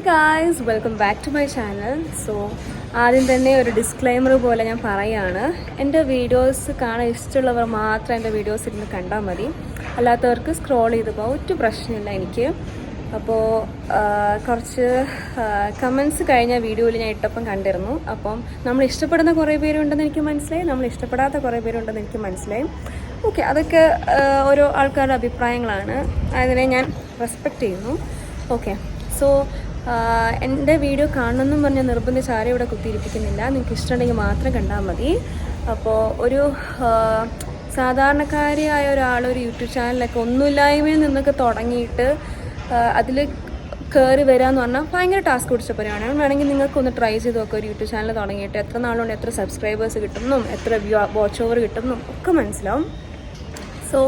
Guys, welcome back to my channel. So ആദ്യം തന്നെ ഒരു ഡിസ്ക്ലെയിമർ പോലെ ഞാൻ പറയുകയാണ്, എൻ്റെ വീഡിയോസ് കാണാൻ ഇഷ്ടമുള്ളവർ മാത്രം എൻ്റെ വീഡിയോസ് ഇരുന്ന് കണ്ടാൽ മതി. അല്ലാത്തവർക്ക് സ്ക്രോൾ ചെയ്ത് പോകാൻ ഒറ്റ പ്രശ്നമില്ല എനിക്ക്. അപ്പോൾ കുറച്ച് കമൻസ് കഴിഞ്ഞ വീഡിയോയിൽ ഞാൻ ഇട്ടപ്പം കണ്ടിരുന്നു. അപ്പം നമ്മൾ ഇഷ്ടപ്പെടുന്ന കുറേ പേരുണ്ടെന്ന് എനിക്ക് മനസ്സിലായി, നമ്മൾ ഇഷ്ടപ്പെടാത്ത കുറേ പേരുണ്ടെന്ന് എനിക്ക് മനസ്സിലായി. ഓക്കെ, അതൊക്കെ ഓരോ ആൾക്കാരുടെ അഭിപ്രായങ്ങളാണ്, അതിനെ ഞാൻ റെസ്പെക്റ്റ് ചെയ്യുന്നു. ഓക്കെ, സോ എൻ്റെ വീഡിയോ കാണണമെന്നും പറഞ്ഞാൽ നിർബന്ധിച്ച് ആരും ഇവിടെ കുത്തിയിരിപ്പിക്കുന്നില്ല. നിങ്ങൾക്ക് ഇഷ്ടമുണ്ടെങ്കിൽ മാത്രം കണ്ടാൽ മതി. അപ്പോൾ ഒരു സാധാരണക്കാരിയായ ഒരാൾ ഒരു യൂട്യൂബ് ചാനലൊക്കെ ഒന്നുമില്ലായ്മയിൽ നിന്നൊക്കെ തുടങ്ങിയിട്ട് അതിൽ കയറി വരിക എന്ന് പറഞ്ഞാൽ ഭയങ്കര ടാസ്ക് പിടിച്ച പരിപാടിയാണ്. വേണമെങ്കിൽ നിങ്ങൾക്കൊന്ന് ട്രൈ ചെയ്ത് നോക്കുക. ഒരു യൂട്യൂബ് ചാനൽ തുടങ്ങിയിട്ട് എത്ര നാളുകൊണ്ട് എത്ര സബ്സ്ക്രൈബേഴ്സ് കിട്ടുമെന്നും എത്ര വാച്ച് ഓവർ കിട്ടുമെന്നും ഒക്കെ മനസ്സിലാവും. സോ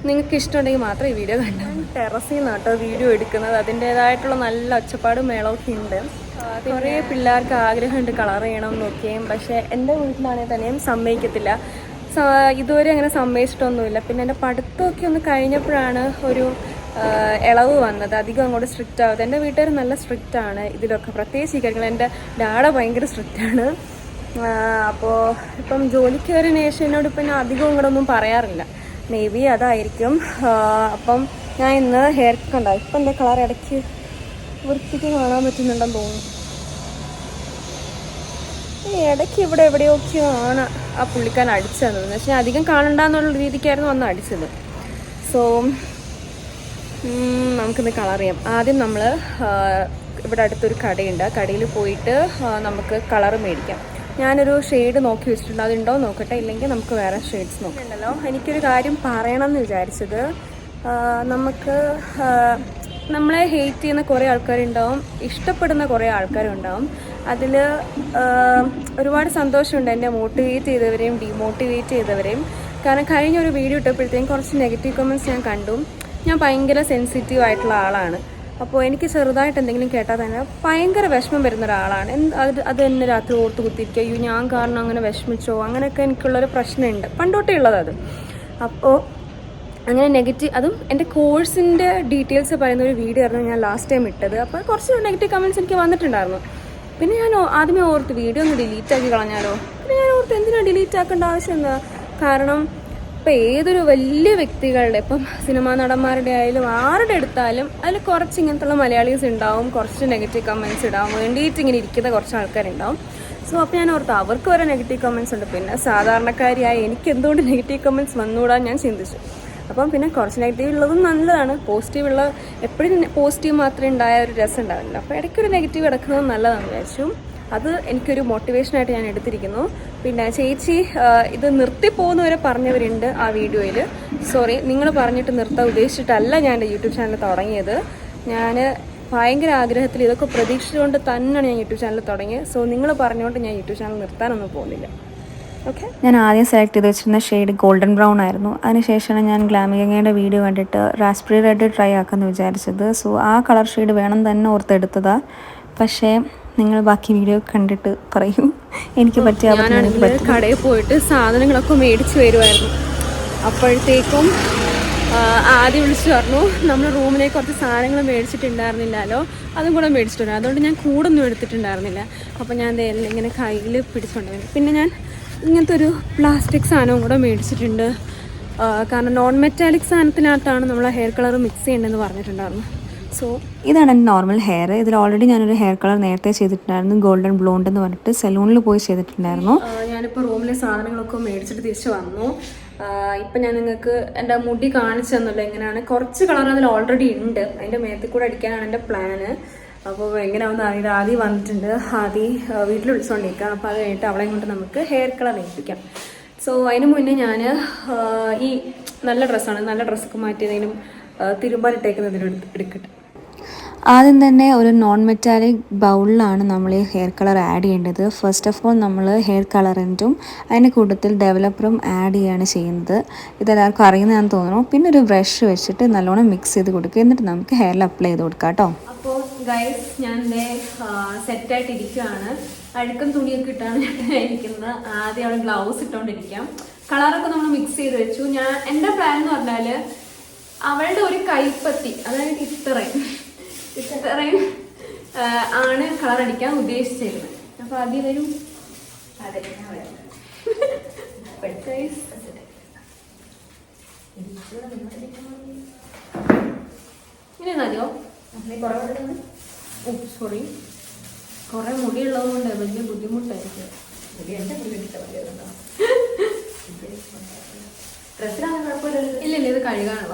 നിങ്ങൾക്ക് ഇഷ്ടമുണ്ടെങ്കിൽ മാത്രം ഈ വീഡിയോ കണ്ടാൽ. ടെറസിൽ നിന്ന് കേട്ടോ വീഡിയോ എടുക്കുന്നത്. അതിൻ്റേതായിട്ടുള്ള നല്ല ഒച്ചപ്പാടും മേളമൊക്കെ ഉണ്ട്. കുറേ പിള്ളേർക്ക് ആഗ്രഹമുണ്ട് കളർ ചെയ്യണം എന്നൊക്കെയും, പക്ഷേ എൻ്റെ വീട്ടിലാണെങ്കിൽ തന്നെയും സമ്മതിക്കത്തില്ല. ഇതുവരെ അങ്ങനെ സമ്മതിച്ചിട്ടൊന്നുമില്ല. പിന്നെ എൻ്റെ പഠിത്തമൊക്കെ ഒന്ന് കഴിഞ്ഞപ്പോഴാണ് ഒരു ഇളവ് വന്നത്. അധികം അങ്ങോട്ട് സ്ട്രിക്റ്റ് ആവുന്നത്. എൻ്റെ വീട്ടുകാർ നല്ല സ്ട്രിക്റ്റാണ് ഇതിലൊക്കെ, പ്രത്യേകിച്ച് ഈ കാര്യങ്ങൾ. എൻ്റെ ഡാഡ ഭയങ്കര സ്ട്രിക്റ്റാണ്. അപ്പോൾ ഇപ്പം ജോലിക്ക് കയറിയ ശേഷം എന്നോട് ഇപ്പം ഞാൻ അധികം ഇങ്ങോട്ടൊന്നും പറയാറില്ല. മേ ബി അതായിരിക്കും. അപ്പം ഞാൻ ഇന്ന് ഹെയർ കണ്ടായി. ഇപ്പം എൻ്റെ കളർ ഇടയ്ക്ക് വൃത്തിക്ക് കാണാൻ പറ്റുന്നുണ്ടെന്ന് തോന്നുന്നു. ഇടയ്ക്ക് ഇവിടെ എവിടെയൊക്കെയാണ് ആ പുള്ളിക്കാൻ അടിച്ചത്. എന്ന് വെച്ചാൽ അധികം കാണണ്ടെന്നുള്ള രീതിക്കായിരുന്നു വന്ന് അടിച്ചത്. സോ നമുക്കിന്ന് കളർ ചെയ്യാം. ആദ്യം നമ്മൾ ഇവിടെ അടുത്തൊരു കടയുണ്ട്. ആ കടയിൽ പോയിട്ട് നമുക്ക് കളർ മേടിക്കാം. ഞാനൊരു ഷെയ്ഡ് നോക്കി വെച്ചിട്ടുണ്ട്, അതുണ്ടോ നോക്കട്ടെ. ഇല്ലെങ്കിൽ നമുക്ക് വേറെ ഷെയ്ഡ്സ് നോക്കണ്ടല്ലോ. എനിക്കൊരു കാര്യം പറയണം എന്ന് വിചാരിച്ചത്, നമുക്ക് നമ്മളെ ഹെയ്റ്റ് ചെയ്യുന്ന കുറേ ആൾക്കാരുണ്ടാവും, ഇഷ്ടപ്പെടുന്ന കുറേ ആൾക്കാരുണ്ടാവും. അതിൽ ഒരുപാട് സന്തോഷമുണ്ട് എന്നെ മോട്ടിവേറ്റ് ചെയ്തവരെയും ഡീമോട്ടിവേറ്റ് ചെയ്തവരെയും. കാരണം കഴിഞ്ഞൊരു വീഡിയോ ഇട്ടപ്പോഴത്തേക്കും കുറച്ച് നെഗറ്റീവ് കമൻറ്റ്സ് ഞാൻ കണ്ടു. ഞാൻ ഭയങ്കര സെൻസിറ്റീവ് ആയിട്ടുള്ള ആളാണ്. അപ്പോൾ എനിക്ക് ചെറുതായിട്ട് എന്തെങ്കിലും കേട്ടാൽ തന്നെ ഭയങ്കര വിഷമം വരുന്ന ഒരാളാണ്. അത് എന്നെ രാത്രി ഓർത്ത് കുത്തിയിരിക്കുക, അയ്യോ ഞാൻ കാരണം അങ്ങനെ വിഷമിച്ചോ, അങ്ങനെയൊക്കെ എനിക്കുള്ളൊരു പ്രശ്നമുണ്ട്, പണ്ടോട്ടേ ഉള്ളത് അത്. അപ്പോൾ അങ്ങനെ നെഗറ്റീവ്, അതും എൻ്റെ കോഴ്സിൻ്റെ ഡീറ്റെയിൽസ് പറയുന്ന ഒരു വീഡിയോ ആയിരുന്നു ഞാൻ ലാസ്റ്റ് ടൈം ഇട്ടത്. അപ്പോൾ കുറച്ച് നെഗറ്റീവ് കമൻറ്റ്സ് എനിക്ക് വന്നിട്ടുണ്ടായിരുന്നു. പിന്നെ ഞാൻ ആദ്യമേ ഓർത്ത് വീഡിയോ ഒന്ന് ഡിലീറ്റ് ആക്കി കളഞ്ഞാലോ. പിന്നെ ഞാൻ ഓർത്ത് എന്തിനാണ് ഡിലീറ്റ് ആക്കേണ്ട ആവശ്യം എന്താ. കാരണം ഇപ്പം ഏതൊരു വലിയ വ്യക്തികളുടെ, ഇപ്പം സിനിമാ നടന്മാരുടെ ആയാലും ആരുടെ എടുത്താലും അതിൽ കുറച്ച് ഇങ്ങനത്തുള്ള മലയാളീസ് ഉണ്ടാവും, കുറച്ച് നെഗറ്റീവ് കമൻറ്റ്സ് ഇടാൻ വേണ്ടിയിട്ട് ഇങ്ങനെ ഇരിക്കുന്ന കുറച്ച് ആൾക്കാരുണ്ടാവും. സോ അപ്പോൾ ഞാൻ ഓർത്ത് അവർക്ക് വരെ നെഗറ്റീവ് കമൻറ്റ്സ് ഉണ്ട്, പിന്നെ സാധാരണക്കാരിയായ എനിക്ക് എന്തുകൊണ്ട് നെഗറ്റീവ് കമൻറ്റ്സ് വന്നുകൂടാൻ ഞാൻ ചിന്തിച്ചു. അപ്പം പിന്നെ കുറച്ച് നെഗറ്റീവ് ഉള്ളതും നല്ലതാണ്. പോസിറ്റീവ് ഉള്ള എപ്പോഴും പോസിറ്റീവ് മാത്രമേ ഉണ്ടായ ഒരു രസം ഉണ്ടാവില്ല. അപ്പോൾ ഇടയ്ക്കൊരു നെഗറ്റീവ് കിടക്കുന്നത് നല്ലതാണെന്ന് വിചാരിച്ചു. അത് എനിക്കൊരു മോട്ടിവേഷനായിട്ട് ഞാൻ എടുത്തിരിക്കുന്നു. പിന്നെ ചേച്ചി ഇത് നിർത്തിപ്പോകുന്നവരെ പറഞ്ഞവരുണ്ട് ആ വീഡിയോയിൽ. സോറി, നിങ്ങൾ പറഞ്ഞിട്ട് നിർത്താൻ ഉദ്ദേശിച്ചിട്ടല്ല ഞാൻ എൻ്റെ യൂട്യൂബ് ചാനൽ തുടങ്ങിയത്. ഞാൻ ഭയങ്കര ആഗ്രഹത്തിൽ ഇതൊക്കെ പ്രതീക്ഷിച്ചുകൊണ്ട് തന്നെയാണ് ഞാൻ യൂട്യൂബ് ചാനൽ തുടങ്ങിയത്. സോ നിങ്ങൾ പറഞ്ഞുകൊണ്ട് ഞാൻ യൂട്യൂബ് ചാനൽ നിർത്താനൊന്നും പോകുന്നില്ല. ഓക്കെ, ഞാൻ ആദ്യം സെലക്ട് ചെയ്ത് വെച്ചിരുന്ന ഷെയ്ഡ് ഗോൾഡൻ ബ്രൗൺ ആയിരുന്നു. അതിനുശേഷമാണ് ഞാൻ ഗ്ലാമികയുടെ വീഡിയോ കണ്ടിട്ട് റാസ്ബെറി റെഡ് ട്രൈ ആക്കാമെന്ന് വിചാരിച്ചത്. സോ ആ കളർ ഷെയ്ഡ് വേണം തന്നെ ഓർത്തെടുത്തതാണ്. പക്ഷേ നിങ്ങൾ ബാക്കി വീഡിയോ കണ്ടിട്ട് പറയും എനിക്ക് പറ്റിയ. ഞാനാണെങ്കിൽ കടയിൽ പോയിട്ട് സാധനങ്ങളൊക്കെ മേടിച്ച് വരുമായിരുന്നു. അപ്പോഴത്തേക്കും ആദ്യം വിളിച്ചു പറഞ്ഞു, നമ്മൾ റൂമിലേക്ക് കുറച്ച് സാധനങ്ങൾ മേടിച്ചിട്ടുണ്ടായിരുന്നില്ലല്ലോ, അതും കൂടെ മേടിച്ചിട്ടുണ്ട്. അതുകൊണ്ട് ഞാൻ കൂടൊന്നും എടുത്തിട്ടുണ്ടായിരുന്നില്ല. അപ്പോൾ ഞാൻ ഇങ്ങനെ കയ്യിൽ പിടിച്ചുകൊണ്ടുവന്നു. പിന്നെ ഞാൻ ഇങ്ങനത്തെ ഒരു പ്ലാസ്റ്റിക് സാധനവും കൂടെ മേടിച്ചിട്ടുണ്ട്. കാരണം നോൺ മെറ്റാലിക് സാധനത്തിനകത്താണ് നമ്മൾ ഹെയർ കളർ മിക്സ് ചെയ്യേണ്ടതെന്ന് പറഞ്ഞിട്ടുണ്ടായിരുന്നു. സോ ഇതാണ് എൻ്റെ നോർമൽ ഹെയർ. ഇതിൽ ഓൾറെഡി ഞാനൊരു ഹെയർ കളർ നേരത്തെ ചെയ്തിട്ടുണ്ടായിരുന്നു, ഗോൾഡൻ ബ്ലോണ്ട് എന്ന് പറഞ്ഞിട്ട് സലൂണിൽ പോയി ചെയ്തിട്ടുണ്ടായിരുന്നു. ഞാനിപ്പോൾ റൂമിലെ സാധനങ്ങളൊക്കെ മേടിച്ചിട്ട് തിരിച്ച് വന്നു. ഇപ്പം ഞാൻ നിങ്ങൾക്ക് എൻ്റെ മുടി കാണിച്ചു തന്നല്ലോ എങ്ങനെയാണ്. കുറച്ച് കളർ അതിൽ ഓൾറെഡി ഉണ്ട്, അതിൻ്റെ മേത്തിൽ കൂടെ അടിക്കാനാണ് എൻ്റെ പ്ലാന്. അപ്പോൾ എങ്ങനെയാണെന്ന് അറിയില്ല. ആദ്യം വന്നിട്ടുണ്ട്, ആദ്യം വീട്ടിൽ വിളിച്ചുകൊണ്ടിരിക്കാം. അപ്പോൾ അത് കഴിഞ്ഞിട്ട് അവളെ കൊണ്ട് നമുക്ക് ഹെയർ കളർ ഏൽപ്പിക്കാം. സോ അതിന് മുന്നേ ഞാൻ ഈ നല്ല ഡ്രസ്സാണ്, നല്ല ഡ്രസ്സൊക്കെ മാറ്റി ഏതെങ്കിലും തിരുമ്പാനിട്ടേക്കുന്നതിന് എടുക്കട്ടെ. ആദ്യം തന്നെ ഒരു നോൺ മെറ്റാലിക് ബൗളിലാണ് നമ്മൾ ഈ ഹെയർ കളർ ആഡ് ചെയ്യേണ്ടത്. ഫസ്റ്റ് ഓഫ് ഓൾ നമ്മൾ ഹെയർ കളറിൻ്റും അതിൻ്റെ കൂട്ടത്തിൽ ഡെവലപ്പറും ആഡ് ചെയ്യുകയാണ് ചെയ്യുന്നത്. ഇതെല്ലാവർക്കും അറിയുന്നതാണെന്ന് തോന്നുന്നു. പിന്നെ ഒരു ബ്രഷ് വെച്ചിട്ട് നല്ലോണം മിക്സ് ചെയ്ത് കൊടുക്കുക. എന്നിട്ട് നമുക്ക് ഹെയറിൽ അപ്ലൈ ചെയ്ത് കൊടുക്കാം കേട്ടോ. അപ്പോൾ ഗൈസ്, ഞാൻ സെറ്റായിട്ട് ഇരിക്കുകയാണ്. അഴുക്കും തുണിയൊക്കെ ഇട്ടാണ് ഞാൻ ഇരിക്കുന്നത്. ആദ്യം അവിടെ ഗ്ലൗസ് ഇട്ടുകൊണ്ടിരിക്കാം. കളറൊക്കെ നമ്മൾ മിക്സ് ചെയ്ത് വെച്ചു. എൻ്റെ പ്ലാൻ എന്ന് പറഞ്ഞാൽ അവളുടെ ഒരു കൈപ്പത്തി, അതായത് ഇത്രയും ഇത്രയും ആണ് കളർ അടിക്കാൻ ഉദ്ദേശിച്ചിരുന്നത്. അപ്പോൾ ആദ്യം വരും ഇങ്ങനെ മതിയോ? സോറി, കുറെ മുടിയുള്ളതുകൊണ്ട് വലിയ ബുദ്ധിമുട്ടായിരിക്കും. ഇല്ല ഇത് കഴുകാനുള്ള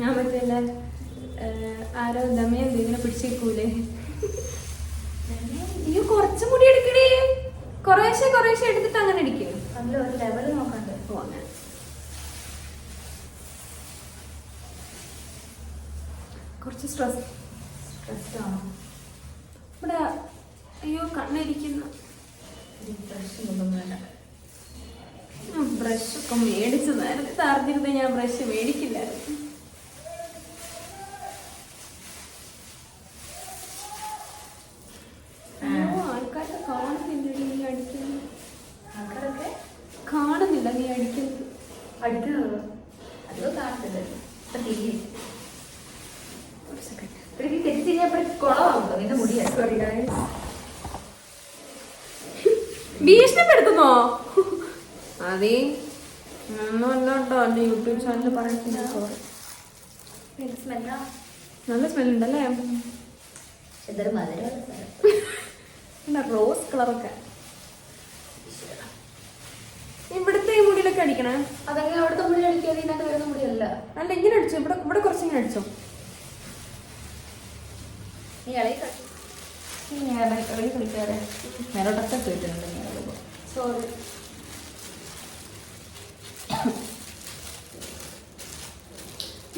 ഞാൻ പറ്റില്ല. ആരോ ദമയം ഇങ്ങനെ പിടിച്ചേക്കൂലേ? അയ്യോ കുറച്ച് മുടി എടുക്കണേ. കുറേശ്ശെ എടുത്തിട്ട് അങ്ങനെ അടിക്കും. അതിൽ ഒരു ലെവൽ നോക്കണ്ടേ? അങ്ങനെ കുറച്ച് സ്ട്രെസ്ഡാണോ ഇവിടെ? അയ്യോ കണ്ണിരിക്കുന്നു. ബ്രഷൊക്കെ മേടിച്ചു. നേരത്തെ അറിഞ്ഞിരുന്നത് ഞാൻ ബ്രഷ് മേടിക്കില്ലായിരുന്നു. ആൾക്കാരൊക്കെ കാണുന്നില്ല നീ അടിക്കുന്നത്. ആൾക്കാരൊക്കെ കാണുന്നില്ല നീ അടിക്കുന്നത്. അടിക്കുന്നത് അതോ കാണത്തില്ല. ഭീഷണിപ്പെടുത്തുന്നോ? അതേ ഒന്നുമല്ലോ എന്റെ യൂട്യൂബ് ചാനൽ പറയുന്നത്. നല്ല സ്മെല്ലുണ്ടല്ലേ? റോസ് കളറൊക്കെ ഇവിടുത്തെ ഈ മുടിയിലൊക്കെ അടിക്കണേ. അതങ്ങനെ അവിടുത്തെ മുടി അടിക്കാതെ ഇതിനകത്ത് വരുന്ന മുടിയല്ല. അല്ല ഇങ്ങനെ അടിച്ചു. ഇവിടെ കുറച്ചിങ്ങനെ അടിച്ചോ. കളിക്കാതെ മേലോട്ടൊക്കെ പോയിട്ടുണ്ട്. സോറി.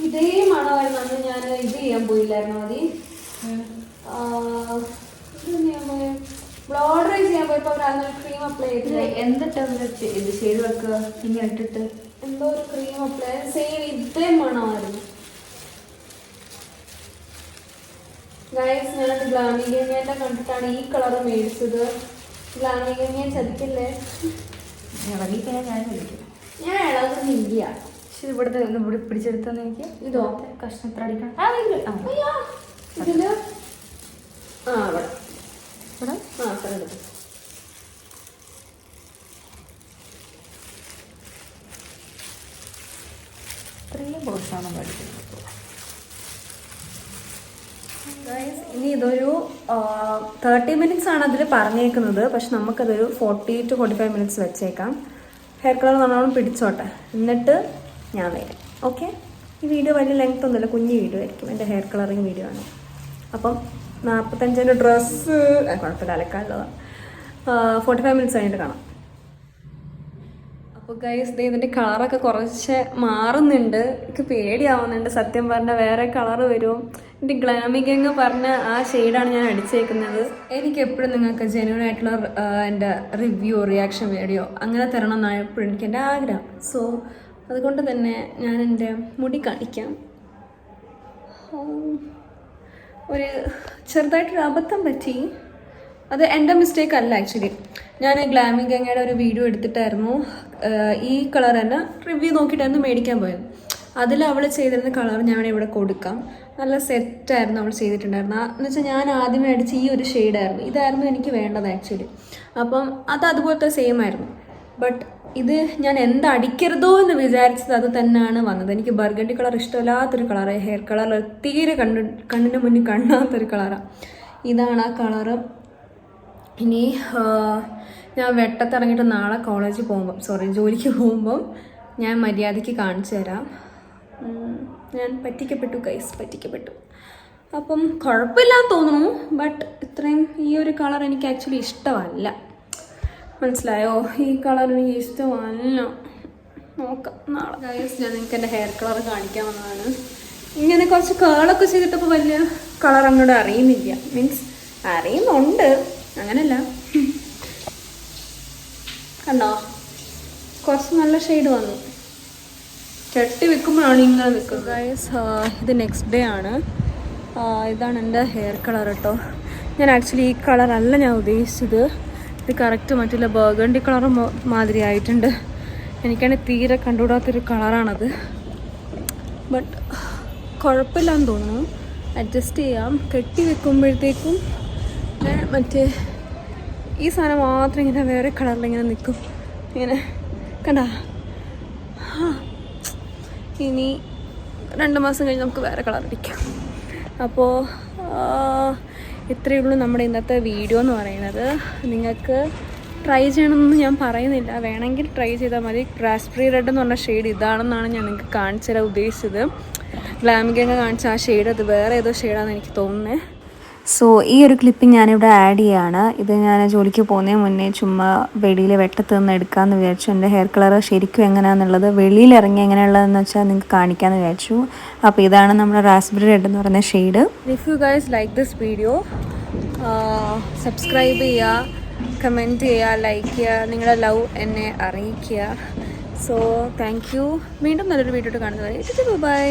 ഇതേ മണമായിരുന്നു അന്ന് ഞാൻ ഇത് ചെയ്യാൻ പോയില്ലായിരുന്നു. മതി ബ്ലോഡറൈസ് ചെയ്യാൻ പോയപ്പോ അവർ ക്രീം അപ്ലൈ ചെയ്തില്ല. എന്നിട്ട് ഇത് ചെയ്ത് വെക്കുക ഇങ്ങനെ ഇട്ടിട്ട് എന്തോ ഒരു ക്രീം അപ്ലൈ സെയിം ഇതേ മണമായിരുന്നു. ഗൈസ് ഞാനത് ഗ്ലാമിഗേനിയുടെ കണ്ടിട്ടാണ് ഈ കളർ മേടിച്ചത്. ഗ്ലാമിഗേനിയെ ചതിക്കില്ലേ? ഇറങ്ങിക്കഴിഞ്ഞാൽ ഞാൻ വിളിക്കും. ഞാൻ ഇളകുന്നില്ല. പക്ഷെ ഇവിടുത്തെ ഇവിടെ പിടിച്ചെടുത്തെന്ന് എനിക്ക് ഇതോ കഷ്ണത്ര അടിക്കണം. ഇതില് ഇവിടെ ഇവിടെ ഇത്രയും ബോക്സാണ് പഠിക്കുന്നത്. ഇനി ഇതൊരു 30 മിനിറ്റ്സ് ആണ് അതിൽ പറഞ്ഞേക്കുന്നത്. പക്ഷെ നമുക്കതൊരു 40 to 45 മിനിറ്റ്സ് വെച്ചേക്കാം. ഹെയർ കളർ നല്ലോണം പിടിച്ചോട്ടെ, എന്നിട്ട് ഞാൻ വരാം. ഓക്കെ. ഈ വീഡിയോ വലിയ ലെങ്ത് ഒന്നുമില്ല, കുഞ്ഞു വീഡിയോ ആയിരിക്കും. എൻ്റെ ഹെയർ കളറിങ് വീഡിയോ ആണ്. അപ്പം 45 ഡ്രസ്സ് കുഴപ്പമില്ല, അലക്കാനുള്ളതാണ്. 45 മിനിറ്റ്സ് കഴിഞ്ഞിട്ട് കാണാം. അപ്പോൾ ഗൈസ് ഇതിൻ്റെ കളറൊക്കെ കുറച്ച് മാറുന്നുണ്ട്. എനിക്ക് പേടിയാവുന്നുണ്ട് സത്യം പറഞ്ഞാൽ. വേറെ കളർ വരുമോ? എൻ്റെ ഗ്ലാമിഗങ് പറഞ്ഞ ആ ഷെയ്ഡാണ് ഞാൻ അടിച്ചേക്കുന്നത്. എനിക്ക് എപ്പോഴും നിങ്ങൾക്ക് ജെന്യൂൻ ആയിട്ടുള്ള എൻ്റെ റിവ്യൂ റിയാക്ഷൻ വീഡിയോ അങ്ങനെ തരണം എന്നാണ് എപ്പോഴും എനിക്ക് എൻ്റെ ആഗ്രഹം. സോ അതുകൊണ്ട് തന്നെ ഞാൻ എൻ്റെ മുടി കാണിക്കാം. ഒരു ചെറുതായിട്ടൊരു അബദ്ധം പറ്റി. അത് എൻ്റെ മിസ്റ്റേക്ക് അല്ല ആക്ച്വലി. ഞാൻ ഗ്ലാമിഗങ്ങയുടെ ഒരു വീഡിയോ എടുത്തിട്ടായിരുന്നു ഈ കളർ തന്നെ റിവ്യൂ നോക്കിയിട്ടായിരുന്നു മേടിക്കാൻ പോയത്. അതിൽ അവൾ ചെയ്തിരുന്ന കളർ ഞാൻ ഇവിടെ കൊടുക്കാം. നല്ല സെറ്റായിരുന്നു അവൾ ചെയ്തിട്ടുണ്ടായിരുന്നു. എന്ന് വെച്ചാൽ ഞാൻ ആദ്യമേ അടിച്ച് ഈ ഒരു ഷെയ്ഡായിരുന്നു, ഇതായിരുന്നു എനിക്ക് വേണ്ടത് ആക്ച്വലി. അപ്പം അത് അതുപോലത്തെ സെയിം ആയിരുന്നു. ബട്ട് ഇത് ഞാൻ എന്തടിക്കരുതോ എന്ന് വിചാരിച്ചത് അത് തന്നെയാണ് വന്നത്. എനിക്ക് ബർഗണ്ടി കളർ ഇഷ്ടമില്ലാത്തൊരു കളറ്, ഹെയർ കളർ തീരെ കണ്ണിന് മുന്നിൽ കാണാത്തൊരു കളറാണ്. ഇതാണ് ആ കളറ്. ഇനി ഞാൻ വെട്ടത്തിറങ്ങിയിട്ട് നാളെ കോളേജിൽ പോകുമ്പം ജോലിക്ക് പോകുമ്പം ഞാൻ മര്യാദയ്ക്ക് കാണിച്ചു തരാം. ഞാൻ പറ്റിക്കപ്പെട്ടു ഗൈസ്, പറ്റിക്കപ്പെട്ടു. അപ്പം കുഴപ്പമില്ലാന്ന് തോന്നുന്നു. ബട്ട് ഇത്രയും ഈ ഒരു കളർ എനിക്ക് ആക്ച്വലി ഇഷ്ടമല്ല. മനസ്സിലായോ? ഈ കളർ എനിക്ക് ഇഷ്ടമല്ല. നോക്കാം നാളെ ഗൈസ്. ഞാൻ നിങ്ങൾക്ക് എൻ്റെ ഹെയർ കളർ കാണിക്കാൻ വന്നതാണ്. ഇങ്ങനെ കുറച്ച് കേളൊക്കെ ചെയ്തിട്ടപ്പോൾ വലിയ കളർ അങ്ങോട്ട് അറിയുന്നില്ല. മീൻസ് അറിയുന്നുണ്ട്, അങ്ങനല്ല. കണ്ടോ? കുറച്ച് നല്ല ഷെയ്ഡ് വന്നു. ചട്ടി വെക്കുമ്പോഴാണ് ഇങ്ങനെ വെക്കുന്നത് ഗൈസ്. ഇത് നെക്സ്റ്റ് ഡേ ആണ്. ഇതാണ് എൻ്റെ ഹെയർ കളർ കേട്ടോ. ഞാൻ ആക്ച്വലി ഈ കളറല്ല ഞാൻ ഉദ്ദേശിച്ചത്. ഇത് കറക്റ്റ് മറ്റുള്ള ബർഗണ്ടി കളർ മാതിരി ആയിട്ടുണ്ട്. എനിക്കാണെങ്കിൽ തീരെ കണ്ടുകൂടാത്തൊരു കളറാണത്. ബട്ട് കുഴപ്പമില്ലാന്ന് തോന്നുന്നു, അഡ്ജസ്റ്റ് ചെയ്യാം. കെട്ടി വെക്കുമ്പോഴത്തേക്കും മറ്റേ ഈ സാധനം മാത്രം ഇങ്ങനെ വേറെ കളറിൽ ഇങ്ങനെ നിൽക്കും, ഇങ്ങനെ കണ്ടാ. ഇനി 2 മാസം കഴിഞ്ഞ് നമുക്ക് വേറെ കളർ അടിക്കാം. അപ്പോൾ ഇത്രയേ ഉള്ളൂ നമ്മുടെ ഇന്നത്തെ വീഡിയോ എന്ന് പറയുന്നത്. നിങ്ങൾക്ക് ട്രൈ ചെയ്യണമെന്ന് ഞാൻ പറയുന്നില്ല, വേണമെങ്കിൽ ട്രൈ ചെയ്താൽ മതി. റാസ്ബെറി റെഡ് എന്ന് പറഞ്ഞ ഷെയ്ഡ് ഇതാണെന്നാണ് ഞാൻ നിങ്ങൾക്ക് കാണിച്ചു തരാൻ ഉദ്ദേശിച്ചത്. ഗ്ലാമിക്കൊക്കെ കാണിച്ച ആ ഷെയ്ഡ് അത് വേറെ ഏതോ ഷെയ്ഡാണെന്ന് എനിക്ക് തോന്നുന്നത്. സോ ഈ ഒരു ക്ലിപ്പിംഗ് ഞാനിവിടെ ആഡ് ചെയ്യുകയാണ്. ഇത് ഞാൻ ജോലിക്ക് പോകുന്നതിന് മുന്നേ ചുമ്മാ വെളിയിൽ വെട്ടത്ത് നിന്ന് എടുക്കാമെന്ന് വിചാരിച്ചു. എൻ്റെ ഹെയർ കളർ ശരിക്കും എങ്ങനെയാണെന്നുള്ളത് വെളിയിലിറങ്ങി എങ്ങനെയുള്ളതെന്ന് വെച്ചാൽ നിങ്ങൾക്ക് കാണിക്കാമെന്ന് വിചാരിച്ചു. അപ്പോൾ ഇതാണ് നമ്മുടെ റാസ്ബെറി റെഡ് എന്ന് പറയുന്ന shade. If you guys like this video, subscribe ചെയ്യുക, കമൻറ്റ് ചെയ്യുക, ലൈക്ക് ചെയ്യുക, നിങ്ങളുടെ ലവ് എന്നെ അറിയിക്കുക. So thank you. വീണ്ടും നല്ലൊരു വീഡിയോ കാണുന്നവരെ ബൈ.